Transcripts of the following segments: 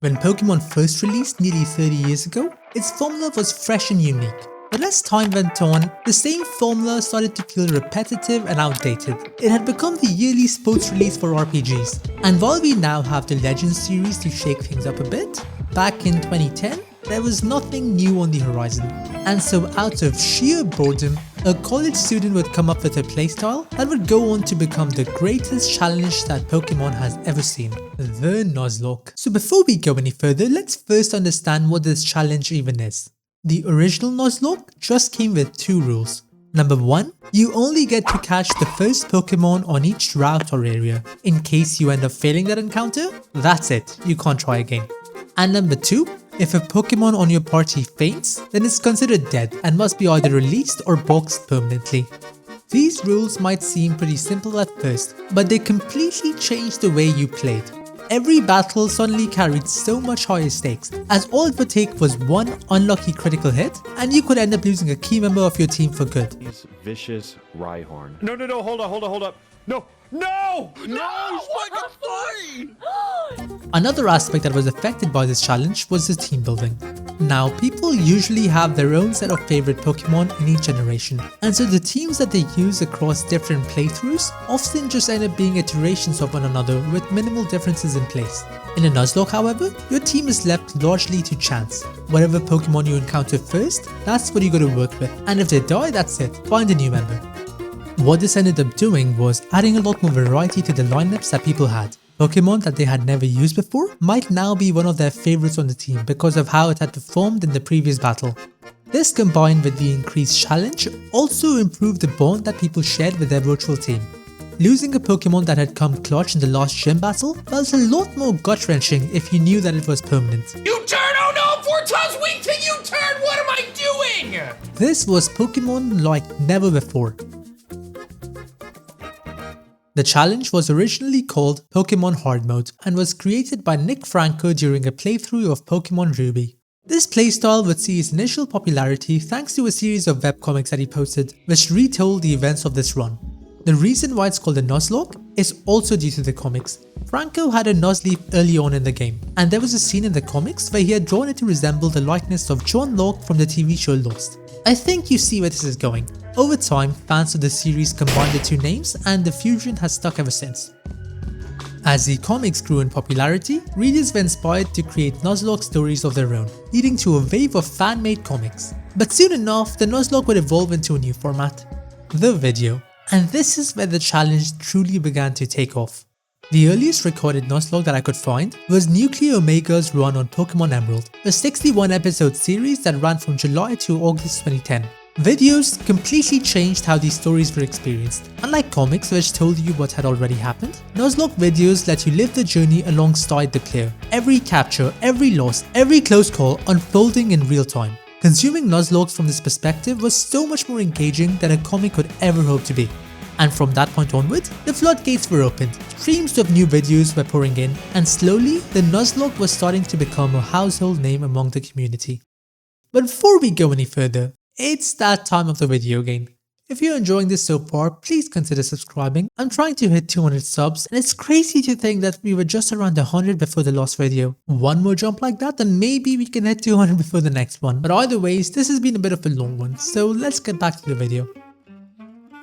When Pokemon first released nearly 30 years ago, its formula was fresh and unique. But as time went on, the same formula started to feel repetitive and outdated. It had become the yearly sports release for RPGs. And while we now have the Legends series to shake things up a bit, back in 2010, there was nothing new on the horizon. And so out of sheer boredom, a college student would come up with a playstyle that would go on to become the greatest challenge that Pokemon has ever seen, the Nuzlocke. So before we go any further, let's first understand what this challenge even is. The original Nuzlocke just came with two rules. Number 1, you only get to catch the first Pokemon on each route or area. In case you end up failing that encounter, that's it, you can't try again. And number 2, if a Pokemon on your party faints, then it's considered dead and must be either released or boxed permanently. These rules might seem pretty simple at first, but they completely changed the way you played. Every battle suddenly carried so much higher stakes, as all it would take was one unlucky critical hit, and you could end up losing a key member of your team for good. Vicious Rhyhorn. No, hold up. No! Another aspect that was affected by this challenge was the team building. Now, people usually have their own set of favorite Pokemon in each generation, and so the teams that they use across different playthroughs often just end up being iterations of one another with minimal differences in place. In a Nuzlocke, however, your team is left largely to chance. Whatever Pokemon you encounter first, that's what you gotta work with, and if they die, that's it, find a new member. What this ended up doing was adding a lot more variety to the lineups that people had. Pokemon that they had never used before might now be one of their favorites on the team because of how it had performed in the previous battle. This combined with the increased challenge also improved the bond that people shared with their virtual team. Losing a Pokemon that had come clutch in the last gym battle felt a lot more gut-wrenching if you knew that it was permanent. U-turn! Oh no! 4 times weak to U-turn! What am I doing? This was Pokemon like never before. The challenge was originally called Pokemon Hard Mode and was created by Nick Franco during a playthrough of Pokemon Ruby. This playstyle would see its initial popularity thanks to a series of webcomics that he posted, which retold the events of this run. The reason why it's called a Nuzlocke is also due to the comics. Franco had a Nuzleaf early on in the game, and there was a scene in the comics where he had drawn it to resemble the likeness of John Locke from the TV show Lost. I think you see where this is going. Over time, fans of the series combined the two names and the fusion has stuck ever since. As the comics grew in popularity, readers were inspired to create Nuzlocke stories of their own, leading to a wave of fan-made comics. But soon enough, the Nuzlocke would evolve into a new format, the video. And this is where the challenge truly began to take off. The earliest recorded Nuzlocke that I could find was Nuclear Omega's run on Pokemon Emerald, a 61 episode series that ran from July to August 2010. Videos completely changed how these stories were experienced. Unlike comics which told you what had already happened, Nuzlocke videos let you live the journey alongside the player. Every capture, every loss, every close call unfolding in real time. Consuming Nuzlockes from this perspective was so much more engaging than a comic could ever hope to be. And from that point onward, the floodgates were opened, streams of new videos were pouring in, and slowly the Nuzlocke was starting to become a household name among the community. But before we go any further, it's that time of the video again. If you're enjoying this so far, please consider subscribing. I'm trying to hit 200 subs and it's crazy to think that we were just around 100 before the last video. One more jump like that and maybe we can hit 200 before the next one. But either ways, this has been a bit of a long one, so let's get back to the video.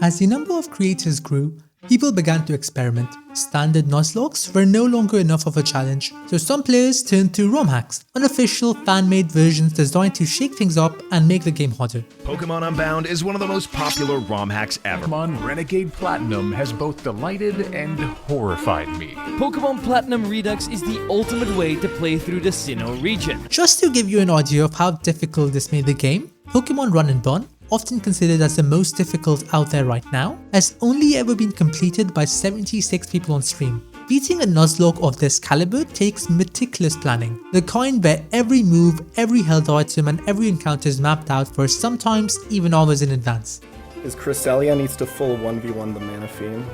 As the number of creators grew, people began to experiment. Standard Nuzlockes were no longer enough of a challenge, so some players turned to ROM hacks, unofficial fan-made versions designed to shake things up and make the game harder. Pokemon Unbound is one of the most popular ROM hacks ever. Pokemon Renegade Platinum has both delighted and horrified me. Pokemon Platinum Redux is the ultimate way to play through the Sinnoh region. Just to give you an idea of how difficult this made the game, Pokemon Run and Gun, often considered as the most difficult out there right now, has only ever been completed by 76 people on stream. Beating a Nuzlocke of this caliber takes meticulous planning, the kind where every move, every held item and every encounter is mapped out for sometimes even hours in advance. Is Cresselia needs to full 1v1 the Manaphy.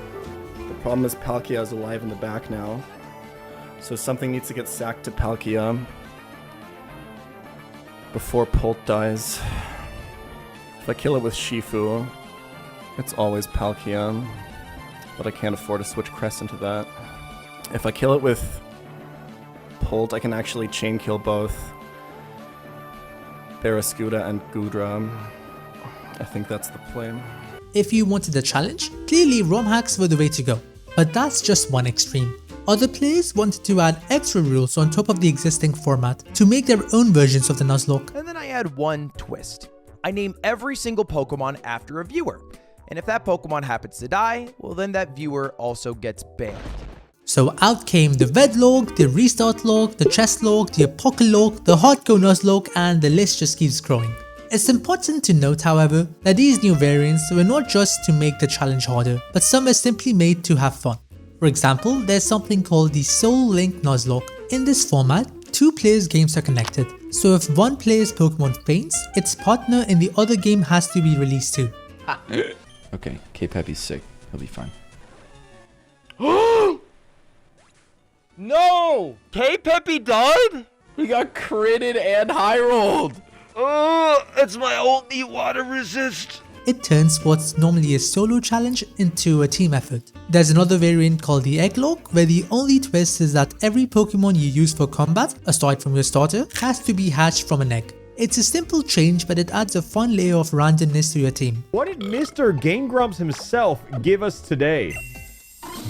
The problem is Palkia is alive in the back now, so something needs to get sacked to Palkia before Pult dies. If I kill it with Shifu, it's always Palkia, but I can't afford to switch Cress into that. If I kill it with pulled, I can actually chain kill both Barraskewda and Goodra. I think that's the play. If you wanted a challenge, clearly ROM hacks were the way to go. But that's just one extreme. Other players wanted to add extra rules on top of the existing format to make their own versions of the Nuzlocke. And then I add one twist. I name every single Pokemon after a viewer. And if that Pokemon happens to die, well then that viewer also gets banned. So out came the Red log, the Restart log, the Chest log, the Apocal log, the Hardcore Nuzlocke, and the list just keeps growing. It's important to note, however, that these new variants were not just to make the challenge harder, but some are simply made to have fun. For example, there's something called the Soul Link Nuzlocke. In this format, 2 players' games are connected, so if one player's Pokemon faints, its partner in the other game has to be released too. Okay, K-Peppy's sick. He'll be fine. No! K-Peppy died? He got critted and high rolled. Oh, it's my only water resist. It turns what's normally a solo challenge into a team effort. There's another variant called the Egg Log, where the only twist is that every Pokemon you use for combat, aside from your starter, has to be hatched from an egg. It's a simple change, but it adds a fun layer of randomness to your team. What did Mr. Game Grumps himself give us today?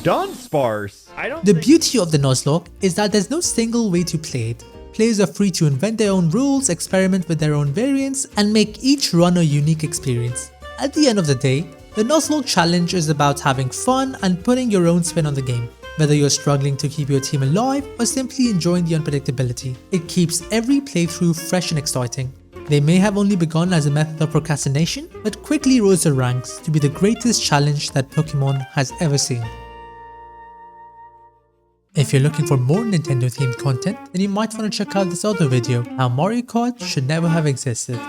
Dunsparce. The beauty of the Nuzlocke is that there's no single way to play it. Players are free to invent their own rules, experiment with their own variants, and make each run a unique experience. At the end of the day, the Nuzlocke challenge is about having fun and putting your own spin on the game. Whether you're struggling to keep your team alive or simply enjoying the unpredictability, it keeps every playthrough fresh and exciting. They may have only begun as a method of procrastination, but quickly rose the ranks to be the greatest challenge that Pokemon has ever seen. If you're looking for more Nintendo themed content, then you might want to check out this other video, How Mario Kart Should Never Have Existed.